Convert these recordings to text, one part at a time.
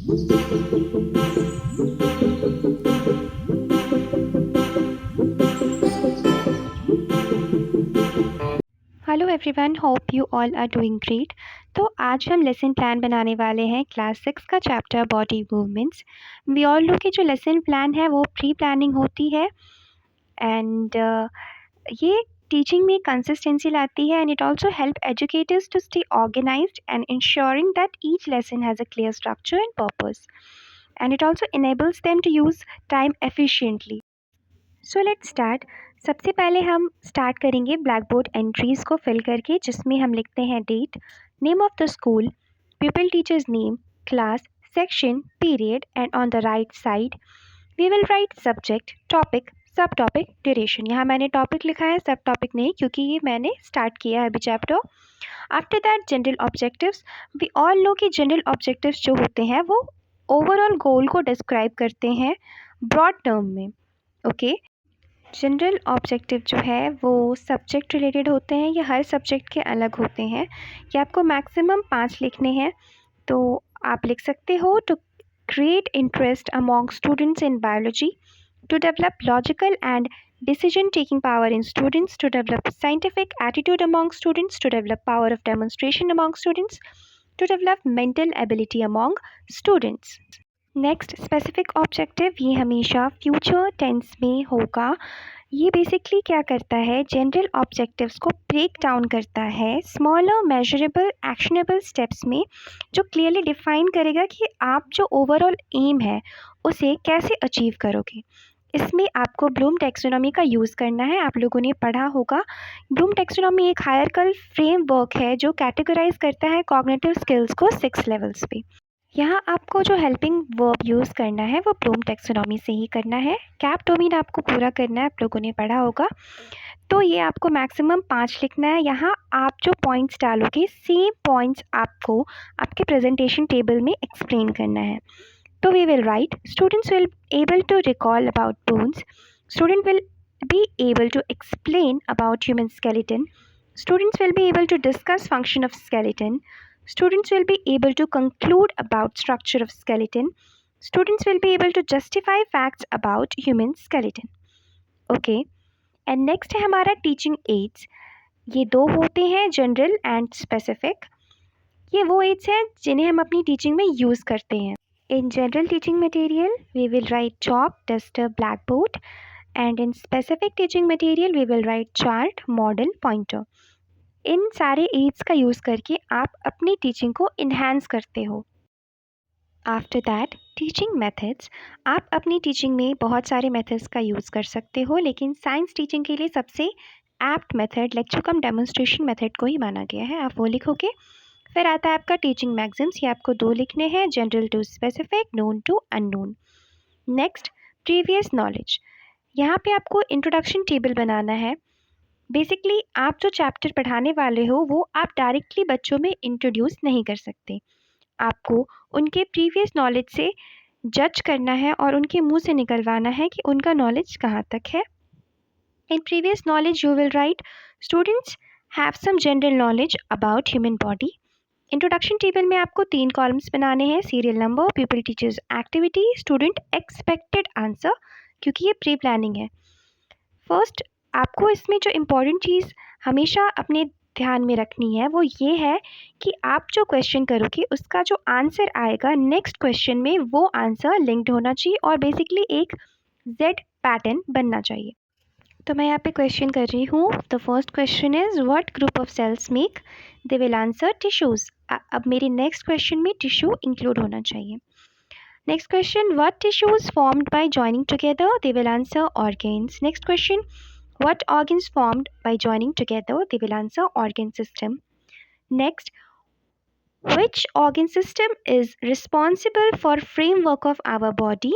Hello everyone, hope you all are doing great. तो आज हम लेसन प्लान बनाने वाले हैं क्लास 6 का chapter body movements. We all know कि जो लेसन प्लान है वो प्री प्लानिंग होती है एंड ये टीचिंग में कंसिस्टेंसी लाती है and it also help educators to stay organised and ensuring that each lesson has a clear structure and purpose, and it also enables them to use time efficiently. So let's start. सबसे पहले हम start करेंगे black board entries को fill करके, जिसमें हम लिखते हैं date, name of the school, pupil teachers name, class, section, period, and on the right side we will write subject, topic, सब टॉपिक, ड्यूरेशन। यहाँ मैंने टॉपिक लिखा है, सब टॉपिक नहीं, क्योंकि ये मैंने स्टार्ट किया है अभी chapter. After that general objectives. We all know कि जनरल ऑब्जेक्टिव्स जो होते हैं वो ओवरऑल गोल को डिस्क्राइब करते हैं ब्रॉड टर्म में। ओके, जनरल ऑब्जेक्टिव जो है वो सब्जेक्ट रिलेटेड होते हैं, ये हर सब्जेक्ट के अलग होते हैं। ये आपको मैक्सिमम 5 लिखने हैं, तो आप लिख सकते हो to create interest among students in biology, to develop logical and decision taking power in students, to develop scientific attitude among students, to develop power of demonstration among students, to develop mental ability among students. Next specific objective, ये हमेशा future tense में होगा। ये basically क्या करता है, general objectives को break down करता है स्मॉलर मेजरेबल एक्शनेबल स्टेप्स में, जो क्लियरली डिफाइन करेगा कि आप जो ओवरऑल एम है उसे कैसे अचीव करोगे। इसमें आपको ब्लूम टैक्सोनॉमी का यूज़ करना है, आप लोगों ने पढ़ा होगा। ब्लूम टैक्सोनॉमी एक हायरकल फ्रेमवर्क है जो कैटेगराइज करता है कॉग्निटिव स्किल्स को 6 लेवल्स पे। यहाँ आपको जो हेल्पिंग वर्ब यूज़ करना है वो ब्लूम टैक्सोनॉमी से ही करना है। कैप डोमेन आपको पूरा करना है, आप लोगों ने पढ़ा होगा। तो ये आपको मैक्सिमम 5 लिखना है। यहाँ आप जो पॉइंट्स डालोगे सेम पॉइंट्स आपको आपके प्रेजेंटेशन टेबल में एक्सप्लेन करना है। तो we will write, students will able to recall about bones, student will be able to explain about human skeleton, students will be able to discuss function of skeleton, students will be able to conclude about structure of skeleton, students will be able to justify facts about human skeleton. Okay, and next है हमारा teaching ads. ये दो होते हैं, general and specific. ये वो ads हैं जिन्हें हम अपनी टीचिंग में यूज़ करते हैं। In general teaching material we will write chalk, duster, black board, and in specific teaching material we will write chart, model, pointer. इन सारे एड्स का यूज़ करके आप अपनी टीचिंग को इन्हांस करते हो। आफ्टर दैट टीचिंग मेथड्स, आप अपनी टीचिंग में बहुत सारे मेथड्स का यूज़ कर सकते हो, लेकिन साइंस टीचिंग के लिए सबसे एप्ट मेथड लेक्चर कम डेमोन्स्ट्रेशन मेथड को ही माना गया है, आप वो लिखोगे। फिर आता है आपका टीचिंग मैगज़िम्स, ये आपको 2 लिखने हैं, general to specific, known to unknown. Next, previous knowledge, यहाँ पे आपको इंट्रोडक्शन टेबल बनाना है। बेसिकली आप जो चैप्टर पढ़ाने वाले हो वो आप डायरेक्टली बच्चों में इंट्रोड्यूस नहीं कर सकते, आपको उनके प्रीवियस नॉलेज से जज करना है और उनके मुंह से निकलवाना है कि उनका नॉलेज कहाँ तक है। In previous knowledge you will write, students have some general knowledge about human body. Introduction table में आपको 3 कॉलम्स बनाने हैं, serial number, people teachers activity, student expected answer, क्योंकि ये प्री प्लानिंग है। फर्स्ट आपको इसमें जो इम्पॉर्टेंट चीज़ हमेशा अपने ध्यान में रखनी है वो ये है कि आप जो क्वेश्चन करोगे उसका जो आंसर आएगा नेक्स्ट क्वेश्चन में वो आंसर लिंक्ड होना चाहिए और बेसिकली एक जेड पैटर्न बनना चाहिए। तो मैं यहाँ पे क्वेश्चन कर रही हूँ। The first question is what group of cells make, they will answer tissues. अब मेरी नेक्स्ट क्वेश्चन में टिश्यू इंक्लूड होना चाहिए। Next question, what tissues formed by joining together? They will answer organs. Next question, what organs formed by joining together? They will answer organ system. Next, which organ system is responsible for framework of our body?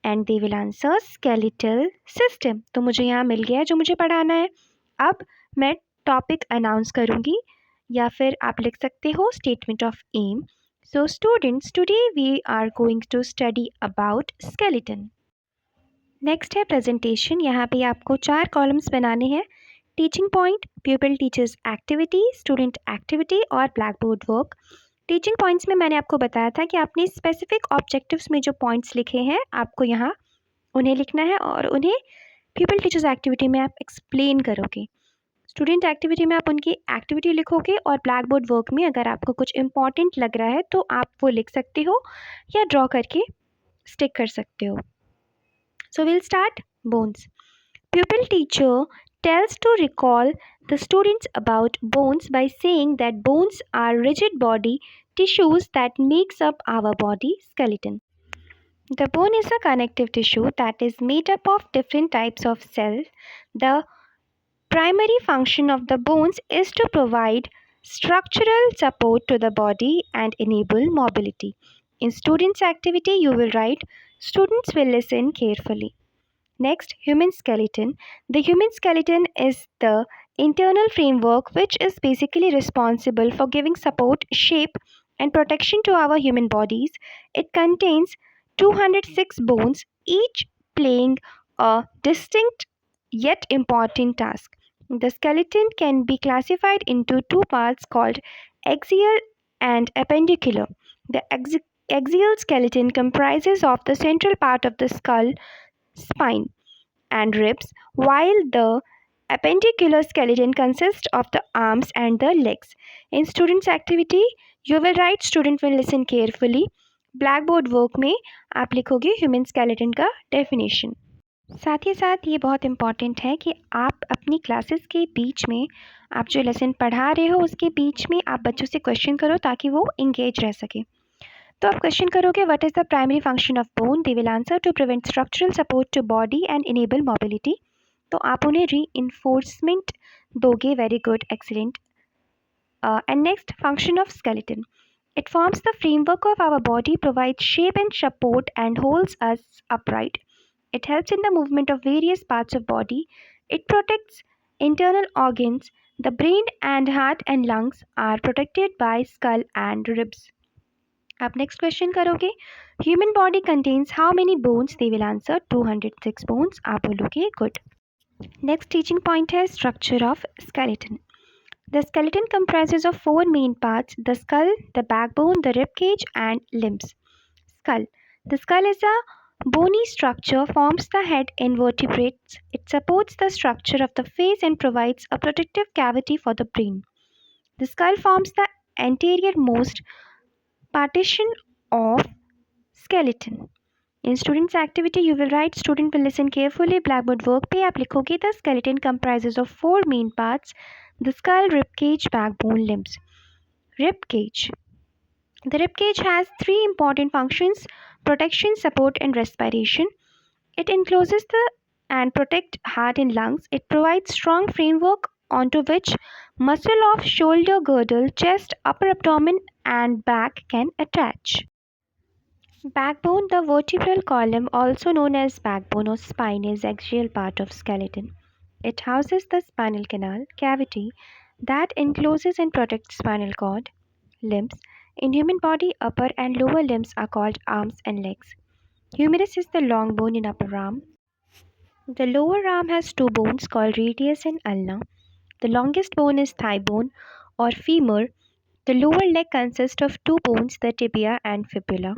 And they will answer skeletal system. तो मुझे यहाँ मिल गया है जो मुझे पढ़ाना है। अब मैं टॉपिक अनाउंस करूँगी या फिर आप लिख सकते हो statement of aim. So students, today we are going to study about skeleton. Next है presentation, यहाँ पे आपको 4 कॉलम्स बनाने हैं, teaching point, pupil teachers activity, student activity और blackboard work. टीचिंग पॉइंट्स में मैंने आपको बताया था कि आपने स्पेसिफिक ऑब्जेक्टिव्स में जो पॉइंट्स लिखे हैं आपको यहाँ उन्हें लिखना है और उन्हें पीपल टीचर्स एक्टिविटी में आप एक्सप्लेन करोगे। स्टूडेंट एक्टिविटी में आप उनकी एक्टिविटी लिखोगे और ब्लैक बोर्ड वर्क में अगर आपको कुछ इंपॉर्टेंट लग रहा है तो आप वो लिख सकते हो या ड्रॉ करके स्टिक कर सकते हो। So will start bones. Pupil teacher tells to recall the students about bones by saying that bones are rigid body tissues that makes up our body skeleton. The bone is a connective tissue that is made up of different types of cells. The primary function of the bones is to provide structural support to the body and enable mobility. In students' activity, you will write, students will listen carefully. Next, human skeleton. The human skeleton is the internal framework which is basically responsible for giving support, shape, and protection to our human bodies. It contains 206 bones, each playing a distinct yet important task. The skeleton can be classified into two parts called axial and appendicular. The axial skeleton comprises of the central part of the skull, spine, and ribs, while the appendicular skeleton consists of the arms and the legs. In students' activity, you will write student will listen carefully. Blackboard work में आप लिखोगे human skeleton का definition. साथ ही साथ ये बहुत important है कि आप अपनी क्लासेस के बीच में आप जो लेसन पढ़ा रहे हो उसके बीच में आप बच्चों से क्वेश्चन करो ताकि वो इंगेज रह सके। तो आप क्वेश्चन करोगे what is the primary function of bone, they will answer to prevent structural support to body and enable mobility. तो आप उन्हें री इन्फोर्समेंट दोगे, very good, excellent. And next, function of skeleton, it forms the framework of our body, provides shape and support, and holds us upright. It helps in the movement of various parts of body. It protects internal organs. The brain and heart and lungs are protected by skull and ribs. आप next question करोगे human body contains how many bones, they will answer 206 bones. आप बोलोगे good. Next teaching point है structure of skeleton. The skeleton comprises of four main parts: the skull, the backbone, the rib cage, and limbs. Skull. The skull is a bony structure, forms the head in vertebrates. It supports the structure of the face and provides a protective cavity for the brain. The skull forms the anterior most partition of skeleton. In students activity, you will write student will listen carefully. Blackboard work पे आप लिखोगे the skeleton comprises of four main parts: the skull, rib cage, backbone, limbs. Rib cage. The rib cage has three important functions: protection, support, and respiration. It encloses the and protect heart and lungs. It provides strong framework onto which muscle of shoulder girdle, chest, upper abdomen, and back can attach. Backbone, the vertebral column, also known as backbone or spine, is axial part of skeleton. It houses the spinal canal cavity that encloses and protects spinal cord. Limbs. In human body, upper and lower limbs are called arms and legs. Humerus is the long bone in upper arm. The lower arm has two bones called radius and ulna. The longest bone is thigh bone or femur. The lower leg consists of two bones, the tibia and fibula.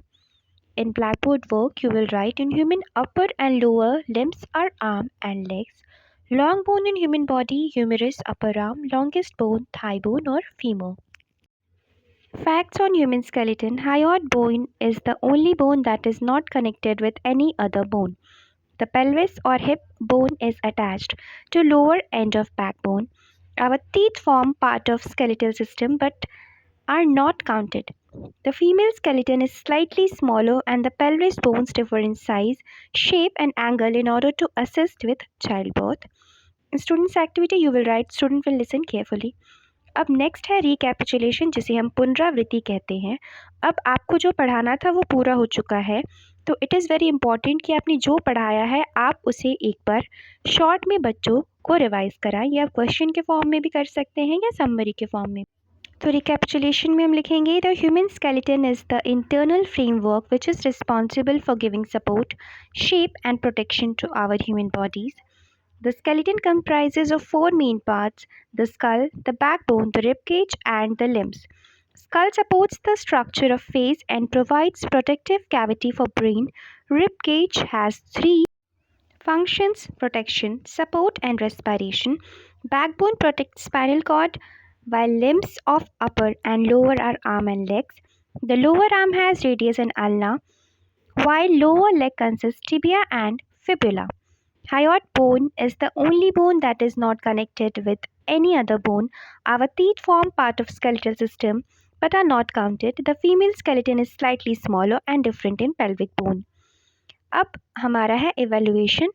In blackboard work, you will write in human upper and lower limbs are arm and legs. Long bone in human body, humerus, upper arm, longest bone, thigh bone or femur. Facts on human skeleton. Hyoid bone is the only bone that is not connected with any other bone. The pelvis or hip bone is attached to lower end of backbone. Our teeth form part of skeletal system but are not counted. The female skeleton is slightly smaller and the pelvis bones differ in size, shape and angle in order to assist with childbirth. In students activity you will write student will listen carefully. अब next है recapitulation, जिसे हम पुनरावृत्ति कहते हैं। अब आपको जो पढ़ाना था वो पूरा हो चुका है, तो इट इज़ वेरी इंपॉर्टेंट कि आपने जो पढ़ाया है आप उसे एक बार शॉर्ट में बच्चों को रिवाइज कराएं, या क्वेश्चन के फॉर्म में भी कर सकते हैं या समरी के फॉर्म में। तो रिकैपिचुलेशन में हम लिखेंगे the human skeleton is the internal framework which is responsible for giving support, shape and protection to our human bodies. The skeleton comprises of four main parts: the skull, the backbone, the rib cage, and the limbs. Skull supports the structure of face and provides protective cavity for brain. Rib cage has three functions: protection, support, and respiration. Backbone protects spinal cord, while limbs of upper and lower are arm and legs. The lower arm has radius and ulna, while lower leg consists tibia and fibula. Hyoid bone is the only bone that is not connected with any other bone. Our teeth form part of skeletal system but are not counted. The female skeleton is slightly smaller and different in pelvic bone. अब हमारा है evaluation.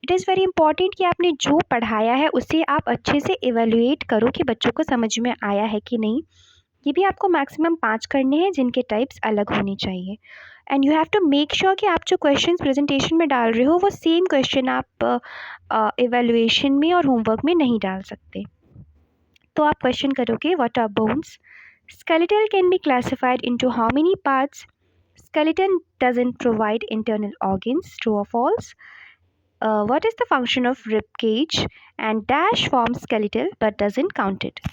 It is very important कि आपने जो पढ़ाया है उसे आप अच्छे से इवेल्युएट करो कि बच्चों को समझ में आया है कि नहीं. ये भी आपको मैक्सिमम 5 करने हैं जिनके टाइप्स अलग होने चाहिए. And you have to make sure कि आप जो क्वेश्चन प्रेजेंटेशन में डाल रहे हो वो सेम क्वेश्चन आप इवेल्युएशन में और होमवर्क में नहीं डाल सकते. तो आप क्वेश्चन करोगे, what are bones? Skeletal can be classified into how many parts? Skeleton doesn't provide internal organs. True or false? What is the function of rib cage? And dash forms skeletal but doesn't count it.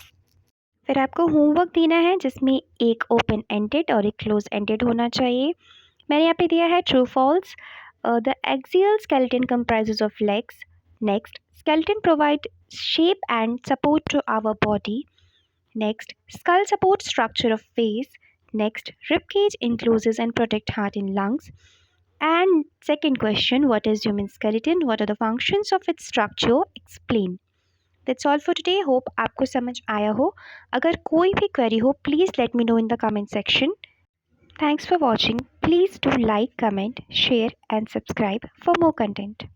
फिर आपको homework देना है जिसमें एक open ended और एक close ended होना चाहिए. मैंने यहाँ पे दिया है true false. The axial skeleton comprises of legs. Next, skeleton provide shape and support to our body. Next, skull supports structure of face. Next, ribcage encloses and protect heart and lungs. And second question, what is human skeleton? What are the functions of its structure? Explain. That's all for today. Hope आपको समझ आया हो. अगर कोई भी query हो, please let me know in the comment section. Thanks for watching. Please do like, comment, share and subscribe for more content.